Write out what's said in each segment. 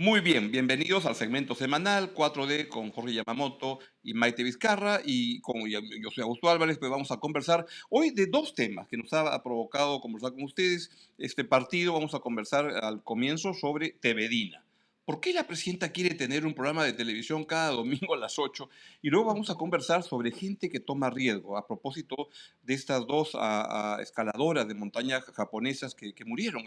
Muy bien, bienvenidos al segmento semanal 4D con Jorge Yamamoto y Maite Vizcarra y yo soy Augusto Álvarez, pues vamos a conversar hoy de dos temas que nos ha provocado conversar con ustedes este partido. Vamos a conversar al comienzo sobre TVDINA. ¿Por qué la presidenta quiere tener un programa de televisión cada domingo a las 8? Y luego vamos a conversar sobre gente que toma riesgo, a propósito de estas dos escaladoras de montaña japonesas que murieron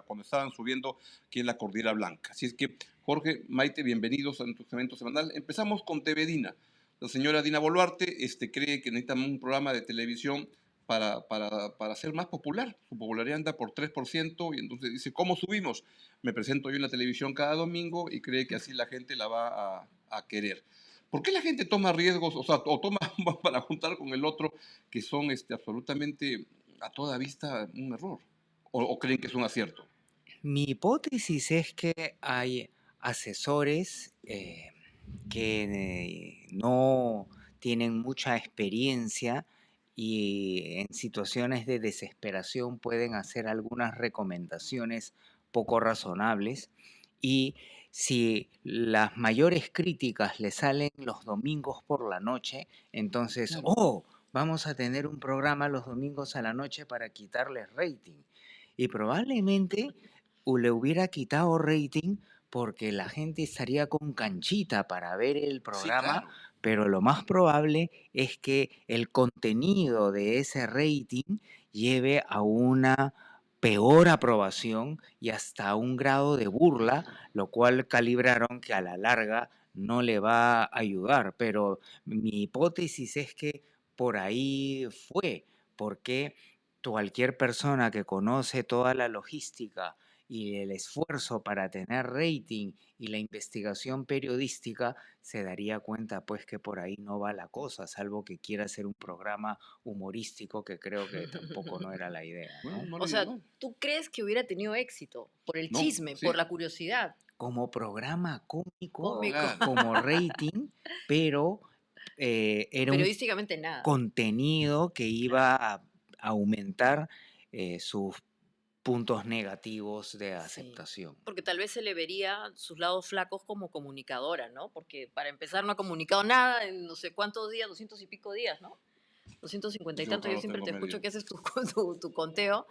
cuando estaban subiendo aquí en la Cordillera Blanca. Así es que, Jorge, Maite, bienvenidos a nuestro evento semanal. Empezamos con TVDINA. La señora Dina Boluarte cree que necesitamos un programa de televisión para ser más popular. Su popularidad anda por 3% y entonces dice, ¿cómo subimos? Me presento yo en la televisión cada domingo y cree que así la gente la va a querer. ¿Por qué la gente toma riesgos, o toma para juntar con el otro, que son absolutamente a toda vista un error? ¿O creen que es un acierto? Mi hipótesis es que hay asesores que no tienen mucha experiencia y en situaciones de desesperación pueden hacer algunas recomendaciones poco razonables. Y si las mayores críticas le salen los domingos por la noche, entonces, Claro. oh, vamos a tener un programa los domingos a la noche para quitarles rating. Y probablemente le hubiera quitado rating porque la gente estaría con canchita para ver el Sí, programa, claro. pero lo más probable es que el contenido de ese rating lleve a una peor aprobación y hasta un grado de burla, lo cual calibraron que a la larga no le va a ayudar. Pero mi hipótesis es que por ahí fue, porque cualquier persona que conoce toda la logística y el esfuerzo para tener rating y la investigación periodística se daría cuenta pues que por ahí no va la cosa, salvo que quiera hacer un programa humorístico, que creo que tampoco no era la idea, Bueno, ¿no? no O le digo, sea, no. ¿tú crees que hubiera tenido éxito por el No, chisme, por sí, la curiosidad? Como programa cómico, Cómico. claro. como rating, pero era un Periodísticamente nada. contenido que iba Claro. a aumentar sus puntos negativos de Sí. aceptación. Porque tal vez se le vería sus lados flacos como comunicadora, ¿no? Porque para empezar no ha comunicado nada en no sé cuántos días, 200 y pico días, ¿no? 250 y Yo tanto, creo yo que siempre tengo te escucho medio. que haces tu conteo,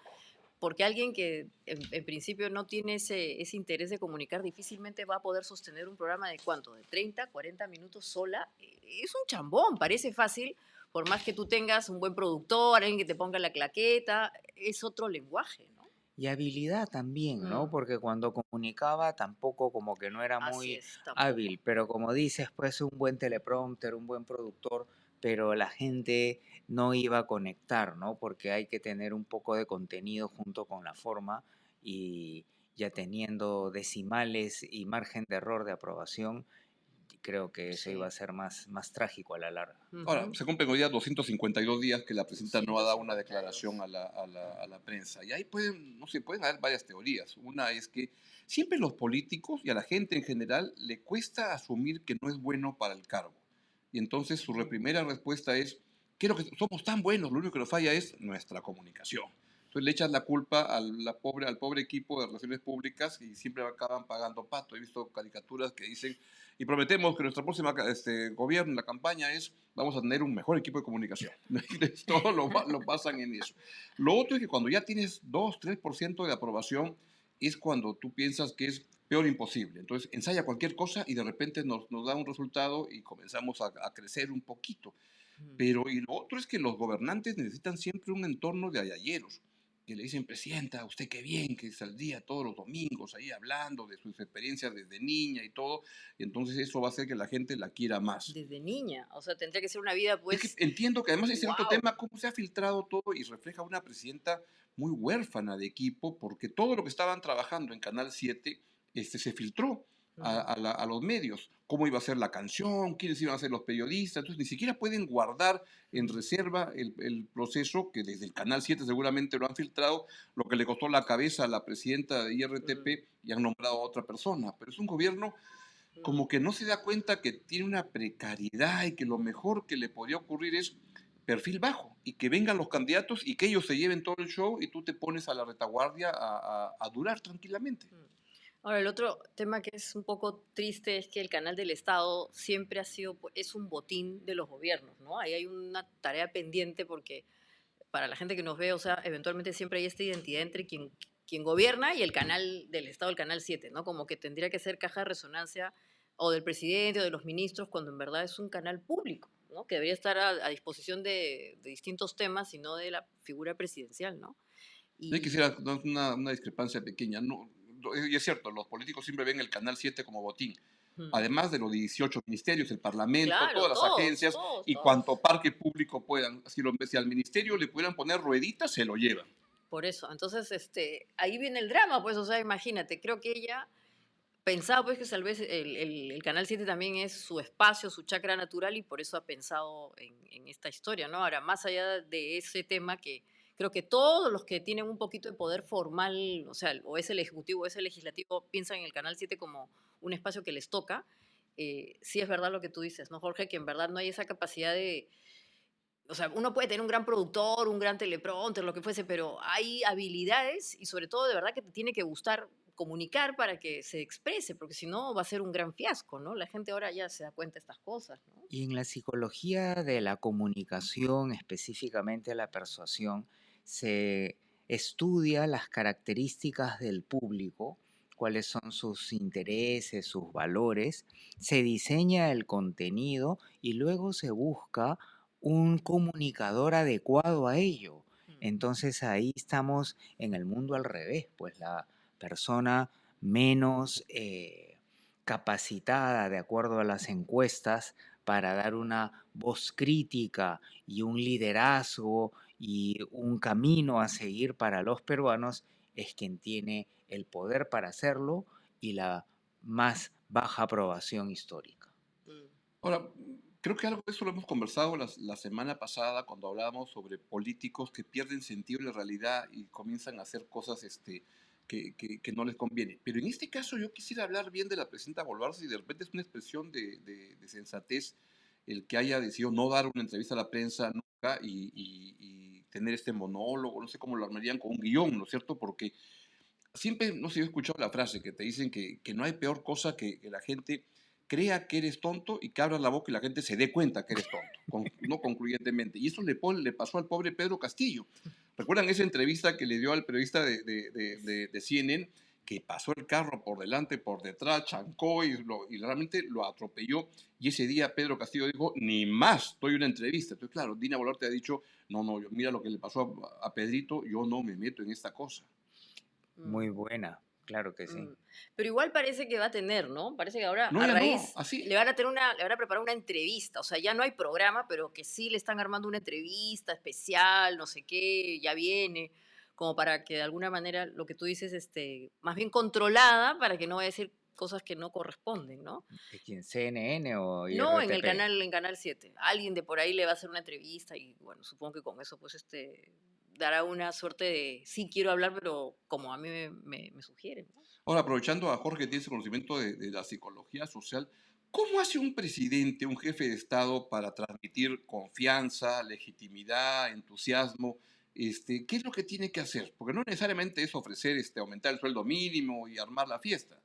porque alguien que en principio no tiene ese interés de comunicar difícilmente va a poder sostener un programa de cuánto, de 30, 40 minutos sola. Es un chambón, parece fácil, por más que tú tengas un buen productor, alguien que te ponga la claqueta, es otro lenguaje, ¿no? Y habilidad también, ¿no? Mm, Porque cuando comunicaba tampoco como que no era así muy es, tampoco. hábil, pero como dices, pues un buen teleprompter, un buen productor, pero la gente no iba a conectar, ¿no? Porque hay que tener un poco de contenido junto con la forma y ya teniendo decimales y margen de error de aprobación, creo que eso iba Sí. a ser más trágico a la larga. Ahora, Ujú. se cumplen hoy día 252 días que la presidenta no ha dado una declaración 152. a la prensa. Y ahí pueden, no sé, pueden haber varias teorías. Una es que siempre los políticos y a la gente en general le cuesta asumir que no es bueno para el cargo. Y entonces su primera respuesta es, creo que somos tan buenos, lo único que nos falla es nuestra comunicación. Entonces le echan la culpa al pobre equipo de relaciones públicas y siempre acaban pagando pato. He visto caricaturas que dicen, y prometemos que nuestra próxima gobierno, la campaña es, vamos a tener un mejor equipo de comunicación. Todo lo pasan en eso. Lo otro es que cuando ya tienes 2-3% de aprobación, es cuando tú piensas que es peor imposible. Entonces ensaya cualquier cosa y de repente nos da un resultado y comenzamos a crecer un poquito. Mm. Pero y lo otro es que los gobernantes necesitan siempre un entorno de ayayeros, que le dicen, presidenta, usted qué bien, que saldría todos los domingos ahí hablando de sus experiencias desde niña y todo, y entonces eso va a hacer que la gente la quiera más. Desde niña, o sea, tendría que ser una vida, Es que pues, entiendo que además ese otro wow. tema, cómo se ha filtrado todo y refleja una presidenta muy huérfana de equipo, porque todo lo que estaban trabajando en Canal 7 se filtró a los medios. Cómo iba a ser la canción, quiénes iban a ser los periodistas. Entonces, ni siquiera pueden guardar en reserva el proceso, que desde el Canal 7 seguramente lo han filtrado, lo que le costó la cabeza a la presidenta de IRTP y han nombrado a otra persona. Pero es un gobierno como que no se da cuenta que tiene una precariedad y que lo mejor que le podría ocurrir es perfil bajo y que vengan los candidatos y que ellos se lleven todo el show y tú te pones a la retaguardia a durar tranquilamente. Ahora, el otro tema que es un poco triste es que el canal del Estado siempre ha sido, es un botín de los gobiernos, ¿no? Ahí hay una tarea pendiente porque para la gente que nos ve, o sea, eventualmente siempre hay esta identidad entre quien gobierna y el canal del Estado, el canal 7, ¿no? Como que tendría que ser caja de resonancia o del presidente o de los ministros cuando en verdad es un canal público, ¿no? Que debería estar a disposición de distintos temas y no de la figura presidencial, ¿no? Yo Y, quisiera dar una discrepancia pequeña. No, y es cierto, los políticos siempre ven el Canal 7 como botín. mm, Además de los 18 ministerios, el Parlamento, claro, todas las todos, agencias todos, y todos. cuanto parque público puedan. Si al ministerio le pudieran poner rueditas, se lo llevan. Por eso, entonces, ahí viene el drama, pues, o sea, imagínate, creo que ella pensaba, pues, que tal vez el Canal 7 también es su espacio, su chakra natural, y por eso ha pensado en esta historia, ¿no? Ahora, más allá de ese tema que creo que todos los que tienen un poquito de poder formal, o sea, o es el ejecutivo o es el legislativo, piensan en el Canal 7 como un espacio que les toca. Sí es verdad lo que tú dices, ¿no, Jorge? Que en verdad no hay esa capacidad de, o sea, uno puede tener un gran productor, un gran teleprompter, lo que fuese, pero hay habilidades y sobre todo de verdad que te tiene que gustar comunicar para que se exprese, porque si no va a ser un gran fiasco, ¿no? La gente ahora ya se da cuenta de estas cosas, ¿no? Y en la psicología de la comunicación, específicamente la persuasión, se estudia las características del público, cuáles son sus intereses, sus valores, se diseña el contenido y luego se busca un comunicador adecuado a ello. Mm, Entonces ahí estamos en el mundo al revés, pues la persona menos capacitada de acuerdo a las encuestas para dar una voz crítica y un liderazgo y un camino a seguir para los peruanos es quien tiene el poder para hacerlo y la más baja aprobación histórica. mm, Ahora, creo que algo de eso lo hemos conversado la semana pasada cuando hablábamos sobre políticos que pierden sentido de la realidad y comienzan a hacer cosas que no les conviene. Pero en este caso yo quisiera hablar bien de la presidenta Boluarte y de repente es una expresión de sensatez el que haya decidido no dar una entrevista a la prensa nunca y tener este monólogo, no sé cómo lo armarían con un guión, ¿no es cierto? Porque siempre, no sé, yo he escuchado la frase que te dicen que no hay peor cosa que la gente crea que eres tonto y que abras la boca y la gente se dé cuenta que eres tonto, no concluyentemente. Y eso le pasó al pobre Pedro Castillo. ¿Recuerdan esa entrevista que le dio al periodista de CNN que pasó el carro por delante, por detrás, chancó y realmente lo atropelló? Y ese día Pedro Castillo dijo, ni más, doy una entrevista. Entonces, claro, Dina Boluarte ha dicho, no, no, mira lo que le pasó a Pedrito, yo no me meto en esta cosa. Muy mm. buena, claro que sí. Mm. Pero igual parece que va a tener, ¿no? Parece que ahora No, a ya no, raíz así. le van a preparar una entrevista, o sea, ya no hay programa, pero que sí le están armando una entrevista especial, no sé qué, ya viene, como para que de alguna manera lo que tú dices, más bien controlada, para que no vaya a decir cosas que no corresponden, ¿no? ¿De quién? ¿CNN o No en IRTP? en Canal 7. Alguien de por ahí le va a hacer una entrevista y bueno, supongo que con eso pues dará una suerte de sí quiero hablar, pero como a mí me sugieren, ¿no? Ahora, aprovechando a Jorge que tiene ese conocimiento de la psicología social, ¿cómo hace un presidente, un jefe de Estado para transmitir confianza, legitimidad, entusiasmo? ¿Qué es lo que tiene que hacer? Porque no necesariamente es ofrecer aumentar el sueldo mínimo y armar la fiesta.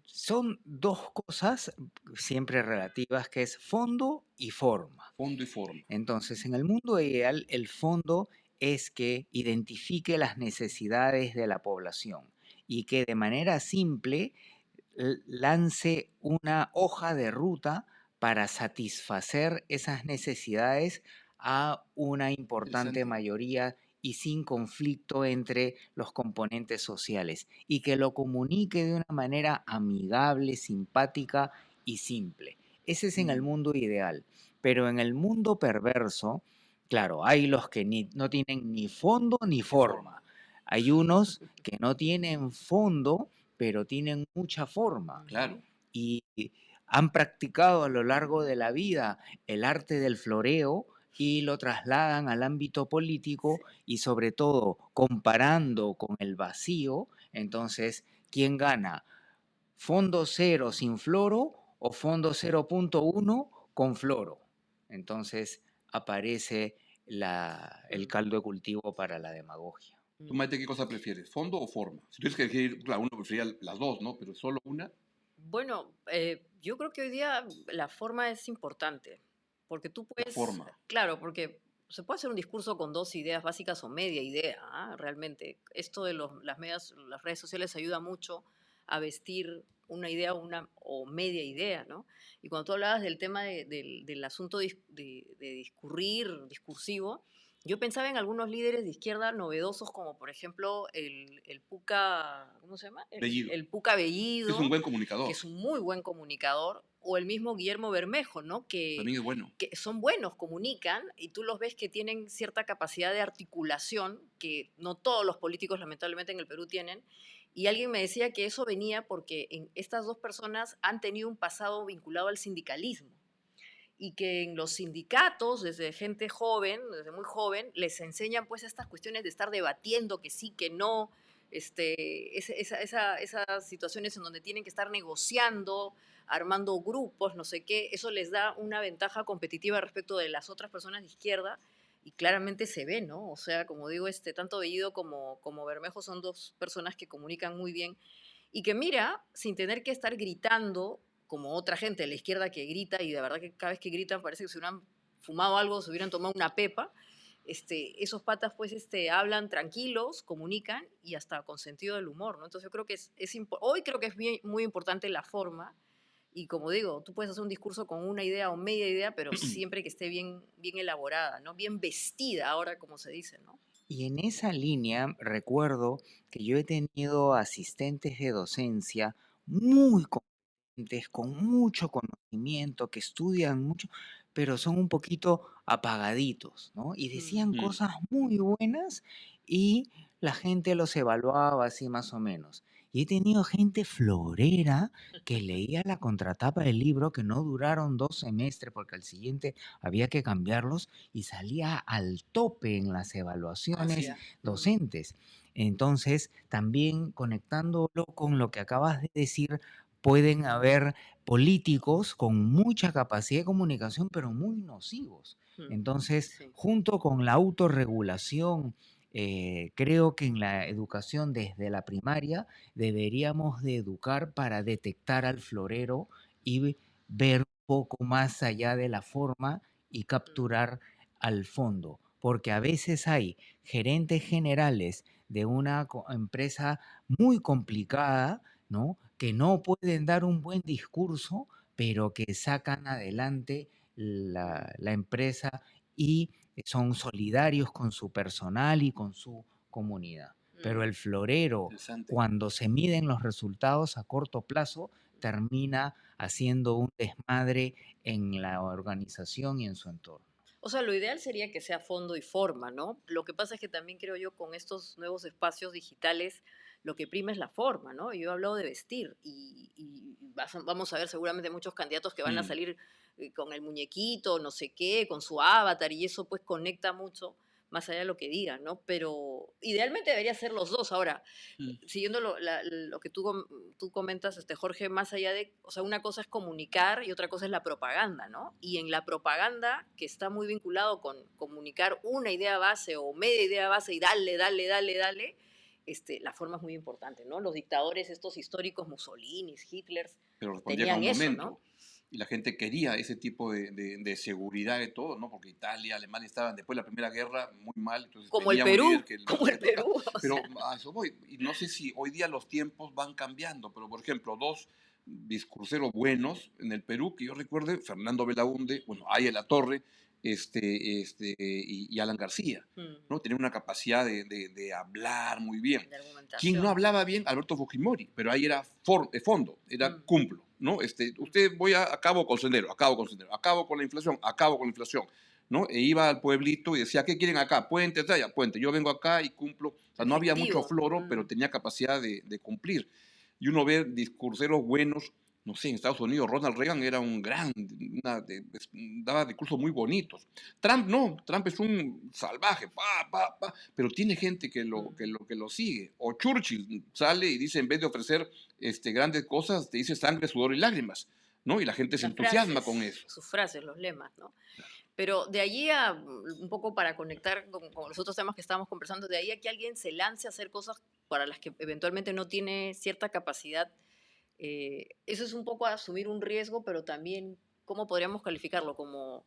Son dos cosas siempre relativas, que es fondo y forma. Fondo y forma. Entonces, en el mundo ideal, el fondo es que identifique las necesidades de la población y que de manera simple lance una hoja de ruta para satisfacer esas necesidades a una importante Interesante. mayoría y sin conflicto entre los componentes sociales y que lo comunique de una manera amigable, simpática y simple. Ese es en el Mm, mundo ideal, pero en el mundo perverso, claro, hay los que no tienen ni fondo ni y forma. forma. Hay unos que no tienen fondo, pero tienen mucha forma Ujú. Claro. y han practicado a lo largo de la vida el arte del floreo y lo trasladan al ámbito político Sí. y sobre todo comparando con el vacío, entonces, ¿quién gana? ¿Fondo cero sin floro o fondo 0.1 con floro? Entonces aparece el Mm. caldo de cultivo para la demagogia. ¿Tú, Mm. Maite, qué cosa prefieres? ¿Fondo o forma? Si tienes que elegir, claro, uno preferiría las dos, ¿no? Pero solo una, Bueno, yo creo que hoy día la forma es importante, porque tú la puedes, forma. claro, porque se puede hacer un discurso con dos ideas básicas o media idea, ¿ah? Realmente. Esto de las redes sociales ayuda mucho a vestir una idea o media idea, ¿no? Y cuando tú hablabas del tema del asunto de discurrir, discursivo, yo pensaba en algunos líderes de izquierda novedosos, como por ejemplo el Puca, ¿cómo se llama? Bellido. El Puca Es un Bellido, buen que comunicador. es un muy buen comunicador, o el mismo Guillermo Bermejo, ¿no? También es bueno. Que son buenos, comunican, y tú los ves que tienen cierta capacidad de articulación, que no todos los políticos lamentablemente en el Perú tienen, y alguien me decía que eso venía porque estas dos personas han tenido un pasado vinculado al sindicalismo y que en los sindicatos, desde gente joven, desde muy joven, les enseñan pues estas cuestiones de estar debatiendo que sí, que no, esas situaciones en donde tienen que estar negociando, armando grupos, no sé qué, eso les da una ventaja competitiva respecto de las otras personas de izquierda y claramente se ve, ¿no? O sea, como digo, tanto Bellido como Bermejo son dos personas que comunican muy bien y que mira, sin tener que estar gritando como otra gente de la izquierda que grita y de verdad que cada vez que gritan parece que se hubieran fumado algo, se hubieran tomado una pepa. Esos patas pues hablan tranquilos, comunican y hasta con sentido del humor, ¿no? Entonces yo creo que hoy creo que es muy importante la forma y como digo, tú puedes hacer un discurso con una idea o media idea, pero siempre que esté bien elaborada, ¿no? Bien vestida ahora como se dice, ¿no? Y en esa línea recuerdo que yo he tenido asistentes de docencia muy competentes, con mucho conocimiento, que estudian mucho, pero son un poquito apagaditos, ¿no? Y Mm, decían Mm. cosas muy buenas y la gente los evaluaba así más o menos. Y he tenido gente florera que leía la contratapa del libro, que no duraron 2 semestres porque al siguiente había que cambiarlos y salía al tope en las evaluaciones ya. docentes. Entonces, también conectándolo con lo que acabas de decir, pueden haber políticos con mucha capacidad de comunicación, pero muy nocivos. Entonces, Sí. junto con la autorregulación, creo que en la educación desde la primaria deberíamos de educar para detectar al florero y ver un poco más allá de la forma y capturar al fondo, porque a veces hay gerentes generales de una empresa muy complicada, ¿no? Que no pueden dar un buen discurso, pero que sacan adelante la empresa y son solidarios con su personal y con su comunidad. Pero el florero, Interesante. cuando se miden los resultados a corto plazo, termina haciendo un desmadre en la organización y en su entorno. O sea, lo ideal sería que sea fondo y forma, ¿no? Lo que pasa es que también creo yo con estos nuevos espacios digitales, lo que prima es la forma, ¿no? Yo he hablado de vestir y vamos a ver seguramente muchos candidatos que van a Mm. salir con el muñequito, no sé qué, con su avatar y eso pues conecta mucho más allá de lo que digan, ¿no? Pero idealmente debería ser los dos. Ahora, Mm. siguiendo lo que tú comentas, Jorge, más allá de, o sea, una cosa es comunicar y otra cosa es la propaganda, ¿no? Y en la propaganda, que está muy vinculado con comunicar una idea base o media idea base y dale, la forma es muy importante, ¿no? Los dictadores estos históricos, Mussolini, Hitler, Pero respondía con tenían un eso, ¿no? momento. Y la gente quería ese tipo de seguridad de todo, ¿no? Porque Italia, Alemania estaban después de la Primera Guerra muy mal, entonces Como el tenía un líder Perú, que como el les. Perú, o Pero sea. a eso voy. Y no sé si hoy día los tiempos van cambiando, pero por ejemplo, dos discurseros buenos en el Perú, que yo recuerde, Fernando Belaúnde, bueno, Aya La Torre, y Alan García, ¿no? Tenían una capacidad de hablar muy bien. De Quien no argumentación. hablaba bien, Alberto Fujimori, pero ahí era de fondo, era Mm, cumplo, ¿no? Usted voy acabo con Sendero, acabo con Sendero, acabo con la inflación, acabo con la inflación, ¿no? E iba al pueblito y decía, ¿qué quieren acá? Puente, ya, puente, yo vengo acá y cumplo. O sea, no había mucho efectivo. floro, pero tenía capacidad de cumplir. Y uno ve discurseros buenos, no sé, en Estados Unidos, Ronald Reagan era un gran, daba discursos muy bonitos. Trump no, Trump es un salvaje, pero tiene gente que lo sigue. O Churchill sale y dice, en vez de ofrecer grandes cosas, te dice sangre, sudor y lágrimas, ¿no? Y la gente se Las entusiasma con eso. sus frases, los lemas, ¿no? Pero de allí a, un poco para conectar con los otros temas que estábamos conversando, de ahí a que alguien se lance a hacer cosas para las que eventualmente no tiene cierta capacidad, eso es un poco asumir un riesgo, pero también, ¿cómo podríamos calificarlo? Como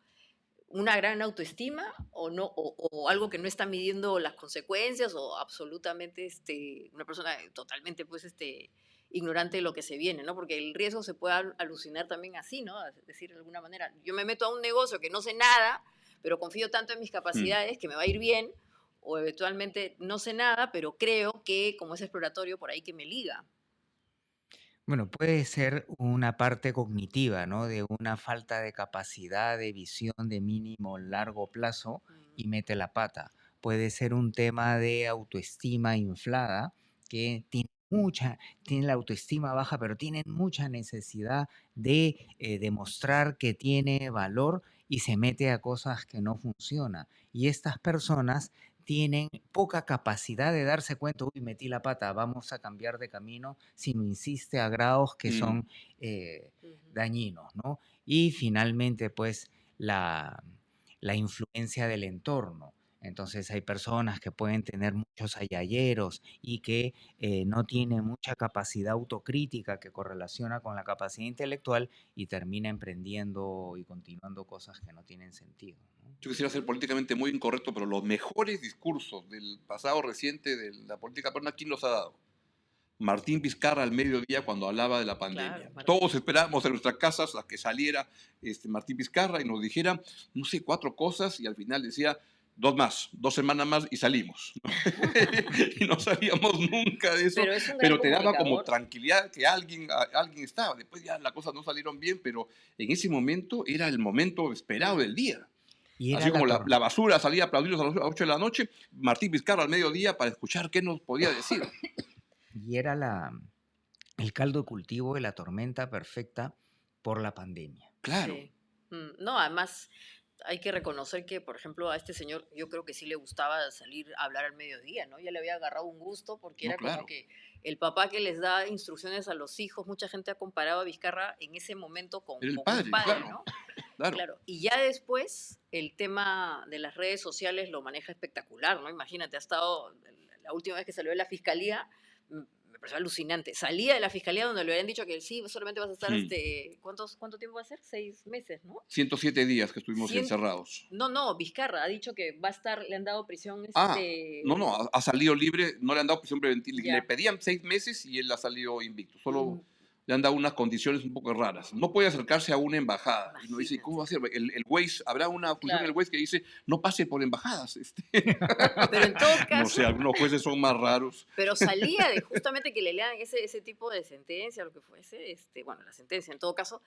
una gran autoestima o no o algo que no está midiendo las consecuencias o absolutamente una persona totalmente pues ignorante de lo que se viene, ¿no? Porque el riesgo se puede alucinar también así, ¿no? Es decir, de alguna manera, yo me meto a un negocio que no sé nada, pero confío tanto en mis Mm. capacidades que me va a ir bien, o eventualmente no sé nada, pero creo que como es exploratorio por ahí que me liga. Bueno, puede ser una parte cognitiva, ¿no? De una falta de capacidad de visión de mínimo largo plazo Mm, y mete la pata. Puede ser un tema de autoestima inflada que tiene la autoestima baja, pero tiene mucha necesidad de demostrar que tiene valor y se mete a cosas que no funcionan. Y estas personas tienen poca capacidad de darse cuenta, uy, metí la pata, vamos a cambiar de camino, sino insiste a grados que Mm. son eh, ujú. dañinos, ¿no? Y finalmente, pues, la influencia del entorno. Entonces hay personas que pueden tener muchos ayayeros y que no tienen mucha capacidad autocrítica que correlaciona con la capacidad intelectual y termina emprendiendo y continuando cosas que no tienen sentido, ¿no? Yo quisiera ser Ujú. políticamente muy incorrecto, pero los mejores discursos del pasado reciente de la política peruana, ¿quién los ha dado? Martín Vizcarra al mediodía cuando hablaba de la Claro, pandemia. Martín. Todos esperábamos en nuestras casas a que saliera Martín Vizcarra y nos dijera, no sé, cuatro cosas y al final decía, dos más, 2 semanas más y salimos, ¿no? Y no salíamos nunca de eso, Pero es un gran pero te daba como comunicador. tranquilidad que alguien estaba. Después ya las cosas no salieron bien, pero en ese momento era el momento esperado Mm. del día. Y era Así la como la tormenta. basura salía a aplaudirnos a las 8 de la noche, Martín Vizcarra al mediodía para escuchar qué nos podía decir. Y era el caldo de cultivo de la tormenta perfecta por la pandemia. Claro, Sí. No, además hay que reconocer que, por ejemplo, a este señor yo creo que sí le gustaba salir a hablar al mediodía, ¿no? Ya le había agarrado un gusto porque no, era como claro. que el papá que les da instrucciones a los hijos, mucha gente ha comparado a Vizcarra en ese momento Era el con un padre, padre, claro, ¿no? claro. Claro, y ya después el tema de las redes sociales lo maneja espectacular, ¿no? Imagínate, ha estado, la última vez que salió de la fiscalía, me pareció alucinante. Salía de la fiscalía donde le habían dicho que sí, solamente vas a estar, Mm. ¿cuánto tiempo va a ser? 6 meses, ¿no? 107 días que estuvimos Cien, encerrados. no, no, Vizcarra ha dicho que va a estar, le han dado prisión, Ah, no, no, ha salido libre, no le han dado prisión preventiva. Le ya. pedían 6 meses y él ha salido invicto. Solo Mm, le han dado unas condiciones un poco raras. No puede acercarse a una embajada. Y uno dice, ¿cómo va a Imagínate, ser? El Waze, habrá una función en el claro. Waze que dice, no pase por embajadas. Pero en todo No caso, sé, algunos jueces son más raros. pero salía de justamente que le lean ese tipo de sentencia, lo que fuese, bueno, la sentencia en todo caso,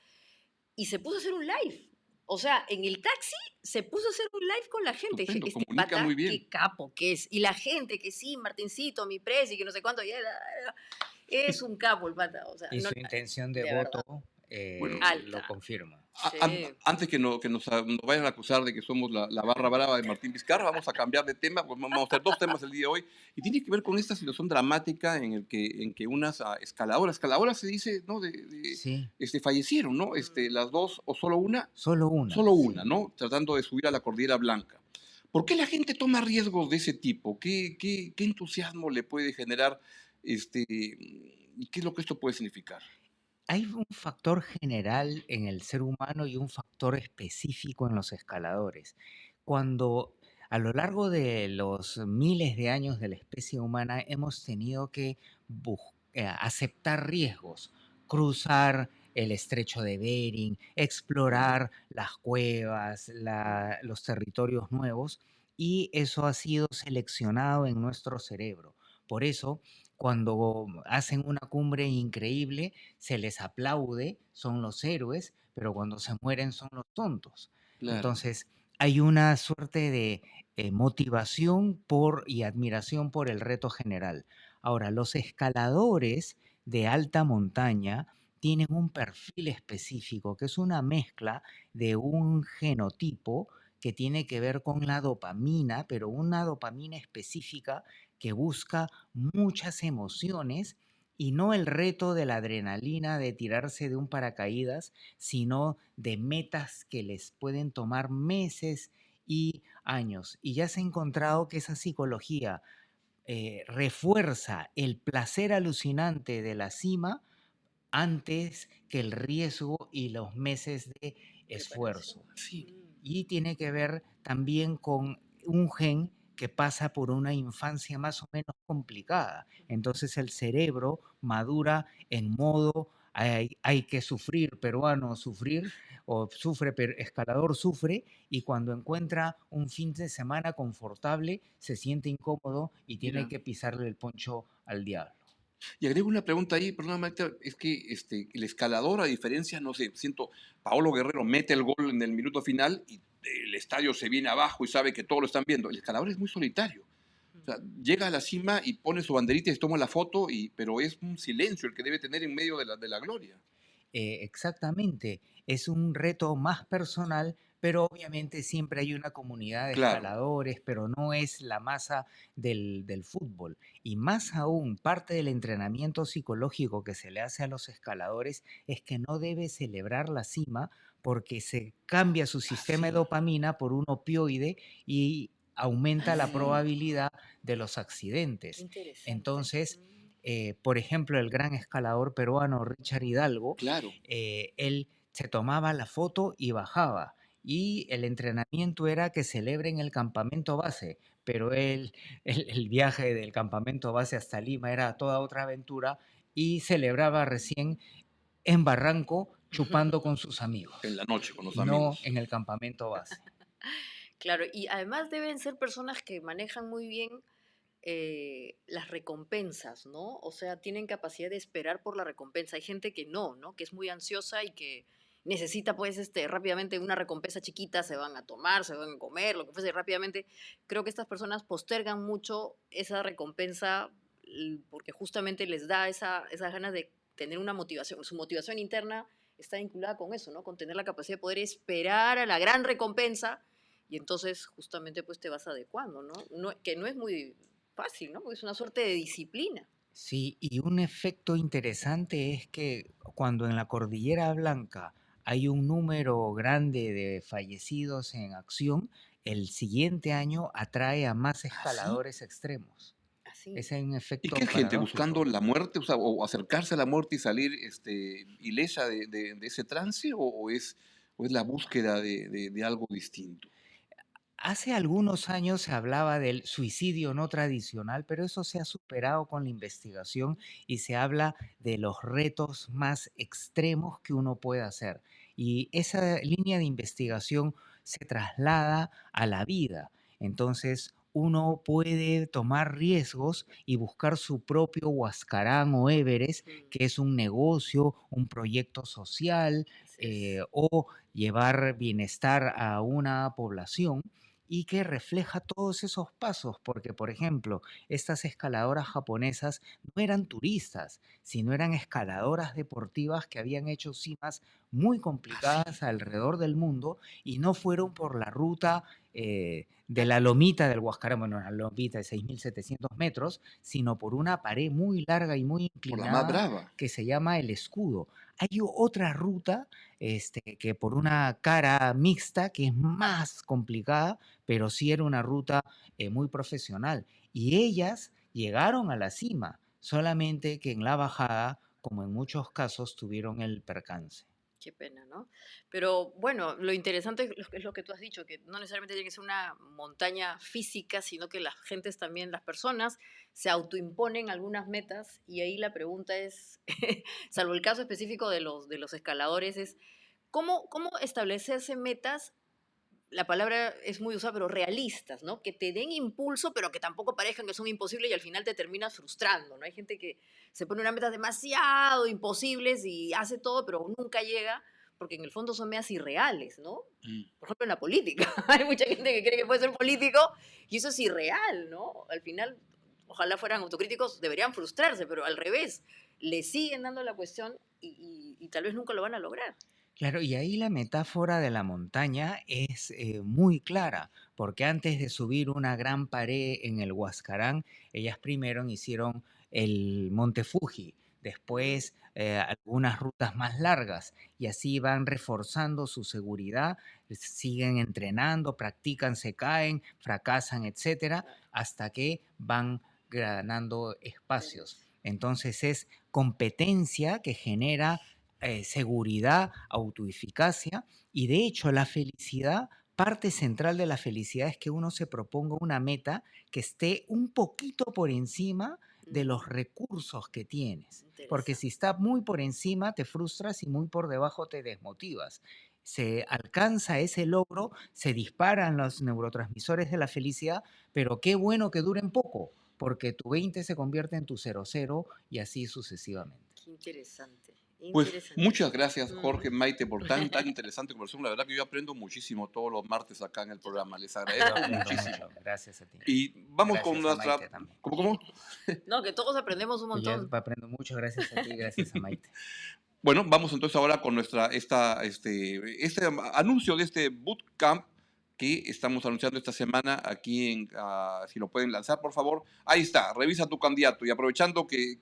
y se puso a hacer un live. O sea, en el taxi se puso a hacer un live con la gente. Dije, Estupendo, este comunica muy pata, bien. qué capo que es. Y la gente que sí, Martincito, mi presi, que no sé cuánto, es un capo el pata. O sea, Y no, su intención de de verdad, voto Bueno, lo alta. confirma. Sí. Antes que, no, nos vayan a acusar de que somos la barra brava de Martín Vizcarra, vamos a cambiar de tema, pues vamos a hacer dos temas el día de hoy, y tiene que ver con esta situación dramática en que unas escaladoras se dice, ¿no? Sí, Fallecieron, ¿no? Mm, Las dos, o solo una, solo una, sí. ¿no? Tratando de subir a la Cordillera Blanca. ¿Por qué la gente toma riesgos de ese tipo? ¿Qué entusiasmo le puede generar y qué es lo que esto puede significar? Hay un factor general en el ser humano y un factor específico en los escaladores. Cuando a lo largo de los miles de años de la especie humana hemos tenido que aceptar riesgos, cruzar el estrecho de Bering, explorar las cuevas, los territorios nuevos, y eso ha sido seleccionado en nuestro cerebro. Por eso, cuando hacen una cumbre increíble, se les aplaude, son los héroes, pero cuando se mueren son los tontos. Claro. Entonces, hay una suerte de motivación y admiración por el reto general. Ahora, los escaladores de alta montaña tienen un perfil específico, que es una mezcla de un genotipo que tiene que ver con la dopamina, pero una dopamina específica que busca muchas emociones y no el reto de la adrenalina de tirarse de un paracaídas, sino de metas que les pueden tomar meses y años. Y ya se ha encontrado que esa psicología refuerza el placer alucinante de la cima antes que el riesgo y los meses de Preparación. esfuerzo. Sí. Y tiene que ver también con un gen que pasa por una infancia más o menos complicada. Entonces el cerebro madura en modo hay que sufrir, peruano sufrir, o sufre, escalador sufre, y cuando encuentra un fin de semana confortable, se siente incómodo y tiene Mira. que pisarle el poncho al diablo. Y agrego una pregunta ahí, perdón, Magda, es que el escalador, a diferencia, no sé, siento, Paolo Guerrero mete el gol en el minuto final y el estadio se viene abajo y sabe que todos lo están viendo. El escalador es muy solitario. O sea, llega a la cima y pone su banderita y se toma la foto, pero es un silencio el que debe tener en medio de la gloria. Exactamente, es un reto más personal, pero obviamente siempre hay una comunidad de Claro. escaladores, pero no es la masa del fútbol. Y más aún, parte del entrenamiento psicológico que se le hace a los escaladores es que no debe celebrar la cima porque se cambia su Ah, sistema de sí. dopamina por un opioide y aumenta la Ah, probabilidad de los Qué accidentes. interesante. Entonces, por ejemplo, el gran escalador peruano Richard Hidalgo, claro. él se tomaba la foto y bajaba. Y el entrenamiento era que celebren el campamento base, pero el viaje del campamento base hasta Lima era toda otra aventura y celebraba recién en Barranco chupando con sus En amigos, la noche con los no amigos. en el campamento base. Claro, y además deben ser personas que manejan muy bien las recompensas, ¿no? O sea, tienen capacidad de esperar por la recompensa. Hay gente que no, ¿no? Que es muy ansiosa y que necesita pues rápidamente una recompensa chiquita, se van a tomar, se van a comer, lo que fuese, rápidamente. Creo que estas personas postergan mucho esa recompensa porque justamente les da esas ganas de tener una motivación. Su motivación interna está vinculada con eso, ¿no? Con tener la capacidad de poder esperar a la gran recompensa y entonces justamente pues te vas adecuando, ¿no? Que no es muy fácil, ¿no? Porque es una suerte de disciplina. Sí, y un efecto interesante es que cuando en la Cordillera Blanca hay un número grande de fallecidos en acción, el siguiente año atrae a más ¿Ah, sí? escaladores extremos. Así. Ese es un ¿Y qué efecto es gente buscando paradójico. la muerte, o sea, o acercarse a la muerte y salir ilesa de ese trance, o es la búsqueda de algo distinto? Hace algunos años se hablaba del suicidio no tradicional, pero eso se ha superado con la investigación y se habla de los retos más extremos que uno puede hacer. Y esa línea de investigación se traslada a la vida. Entonces, uno puede tomar riesgos y buscar su propio Huascarán o Everest, Mm, que es un negocio, un proyecto social, así es. o llevar bienestar a una población y que refleja todos esos pasos, porque por ejemplo, estas escaladoras japonesas no eran turistas, sino eran escaladoras deportivas que habían hecho cimas muy Ah, sí. complicadas alrededor del mundo y no fueron por la ruta de la lomita del Huascarán, bueno, la lomita de 6.700 metros, sino por una pared muy larga y muy Por la más inclinada brava. que se llama el Escudo. Hay otra ruta que por una cara mixta que es más complicada, pero sí era una ruta muy profesional. Y ellas llegaron a la cima, solamente que en la bajada, como en muchos casos, tuvieron el percance. Qué pena, ¿no? Pero bueno, lo interesante es lo que tú has dicho, que no necesariamente tiene que ser una montaña física, sino que las gentes también, las personas, se autoimponen algunas metas y ahí la pregunta es, salvo el caso específico de los escaladores, es cómo establecerse metas, la palabra es muy usada, pero realistas, ¿no? Que te den impulso, pero que tampoco parezcan que son imposibles y al final te terminas frustrando, ¿no? Hay gente que se pone unas metas demasiado imposibles y hace todo, pero nunca llega, porque en el fondo son metas irreales, ¿no? Mm. Por ejemplo, en la política. Hay mucha gente que cree que puede ser político y eso es irreal, ¿no? Al final, ojalá fueran autocríticos, deberían frustrarse, pero al revés, le siguen dando la cuestión y tal vez nunca lo van a lograr. Claro, y ahí la metáfora de la montaña es muy clara, porque antes de subir una gran pared en el Huascarán, ellas primero hicieron el Monte Fuji, después algunas rutas más largas, y así van reforzando su seguridad, siguen entrenando, practican, se caen, fracasan, etcétera, hasta que van ganando espacios. Entonces es competencia que genera seguridad, autoeficacia, y de hecho la felicidad, parte central de la felicidad es que uno se proponga una meta que esté un poquito por encima de los recursos que tienes. Porque si está muy por encima te frustras y muy por debajo te desmotivas. Se alcanza ese logro, se disparan los neurotransmisores de la felicidad, pero qué bueno que duren poco, porque tu 20 se convierte en tu 00 y así sucesivamente. Qué interesante. Pues muchas gracias, Jorge, Maite, por tan interesante conversación. La verdad que yo aprendo muchísimo todos los martes acá en el programa. Les agradezco muchísimo. Gracias a ti. Y vamos Gracias con nuestra... a Maite también. ¿Cómo? No, que todos aprendemos un montón. Yo aprendo mucho gracias a ti y gracias a Maite. Bueno, vamos entonces ahora con este anuncio de este bootcamp que estamos anunciando esta semana aquí si lo pueden lanzar, por favor. Ahí está, revisa tu candidato. Y aprovechando que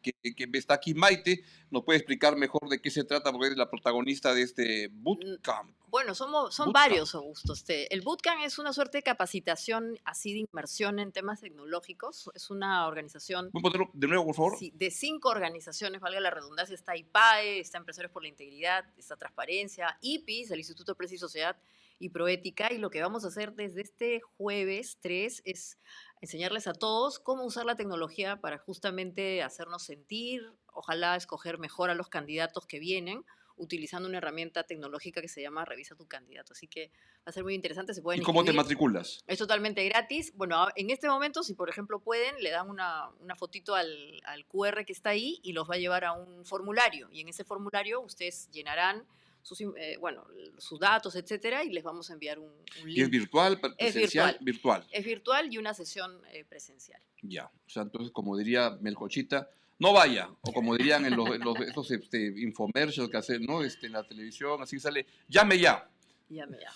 está aquí Maite, nos puede explicar mejor de qué se trata, porque es la protagonista de este bootcamp. Bueno, son varios, Augusto. El bootcamp es una suerte de capacitación así de inmersión en temas tecnológicos. Es una organización... ¿Puedes ponerlo de nuevo, por favor? Sí, de 5 organizaciones, valga la redundancia. Está IPAE, está Empresarios por la Integridad, está Transparencia, IPIS, el Instituto de Empresa y Sociedad, y Proética, y lo que vamos a hacer desde este jueves 3 es enseñarles a todos cómo usar la tecnología para justamente hacernos sentir, ojalá escoger mejor a los candidatos que vienen, utilizando una herramienta tecnológica que se llama Revisa tu candidato. Así que va a ser muy interesante. Se pueden ¿Y cómo te inscribir. matriculas? Es totalmente gratis. Bueno, en este momento, si por ejemplo pueden, le dan una fotito al QR que está ahí y los va a llevar a un formulario. Y en ese formulario ustedes llenarán sus datos, etcétera, y les vamos a enviar un link. ¿Y es virtual, presencial? Virtual. Es virtual y una sesión presencial. Ya, o sea, entonces, como diría Melcochita, no vaya, o como dirían en esos infomercials que hacen, ¿no? En la televisión, así sale, llame ya.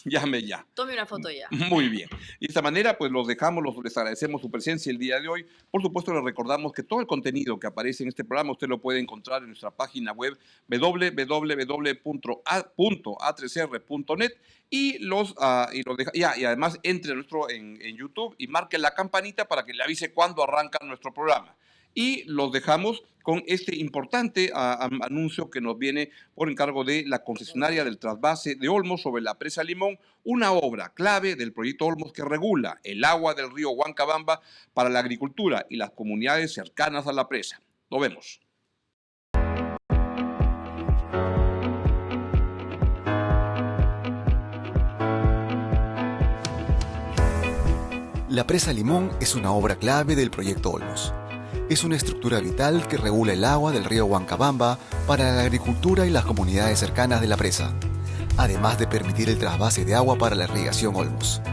Llame ya. Tome una foto ya. Muy bien. Y de esta manera, pues los dejamos, les agradecemos su presencia el día de hoy. Por supuesto, les recordamos que todo el contenido que aparece en este programa usted lo puede encontrar en nuestra página web www.a3r.net y además entre en YouTube y marque la campanita para que le avise cuando arranca nuestro programa. Y los dejamos con este importante anuncio que nos viene por encargo de la concesionaria del trasvase de Olmos sobre la presa Limón, una obra clave del proyecto Olmos que regula el agua del río Huancabamba para la agricultura y las comunidades cercanas a la presa. Nos vemos. La presa Limón es una obra clave del proyecto Olmos. Es una estructura vital que regula el agua del río Huancabamba para la agricultura y las comunidades cercanas de la presa, además de permitir el trasvase de agua para la irrigación Olmos.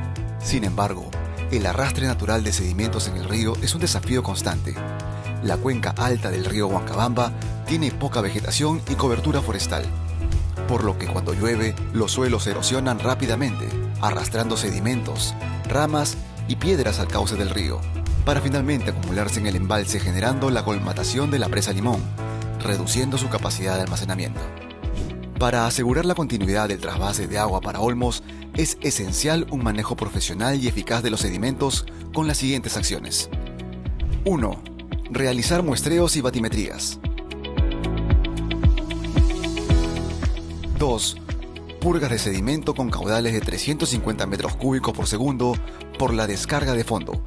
Sin embargo, el arrastre natural de sedimentos en el río es un desafío constante. La cuenca alta del río Huancabamba tiene poca vegetación y cobertura forestal, por lo que cuando llueve, los suelos se erosionan rápidamente, arrastrando sedimentos, ramas y piedras al cauce del río, para finalmente acumularse en el embalse generando la colmatación de la presa Limón, reduciendo su capacidad de almacenamiento. Para asegurar la continuidad del trasvase de agua para Olmos, es esencial un manejo profesional y eficaz de los sedimentos con las siguientes acciones. 1. Realizar muestreos y batimetrías. 2. Purgas de sedimento con caudales de 350 metros cúbicos por segundo por la descarga de fondo,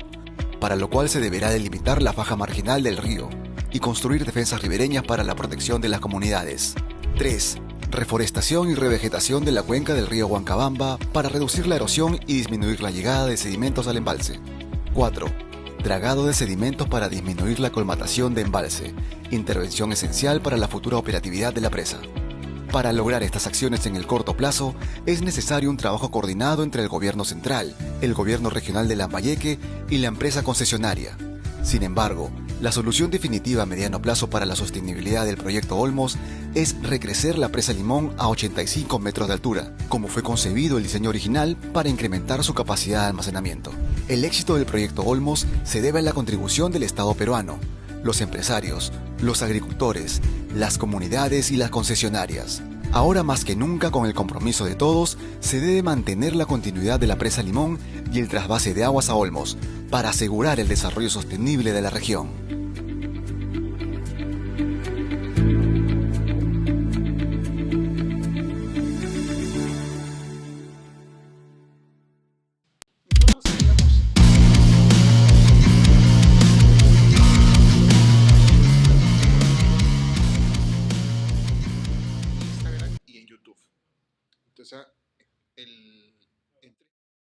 para lo cual se deberá delimitar la faja marginal del río y construir defensas ribereñas para la protección de las comunidades. 3. Reforestación y revegetación de la cuenca del río Huancabamba para reducir la erosión y disminuir la llegada de sedimentos al embalse. 4. Dragado de sedimentos para disminuir la colmatación de embalse, intervención esencial para la futura operatividad de la presa. Para lograr estas acciones en el corto plazo, es necesario un trabajo coordinado entre el gobierno central, el gobierno regional de Lambayeque y la empresa concesionaria. Sin embargo, la solución definitiva a mediano plazo para la sostenibilidad del proyecto Olmos es recrecer la presa Limón a 85 metros de altura, como fue concebido el diseño original para incrementar su capacidad de almacenamiento. El éxito del proyecto Olmos se debe a la contribución del Estado peruano, los empresarios, los agricultores, las comunidades y las concesionarias. Ahora más que nunca, con el compromiso de todos, se debe mantener la continuidad de la presa Limón y el trasvase de aguas a Olmos para asegurar el desarrollo sostenible de la región.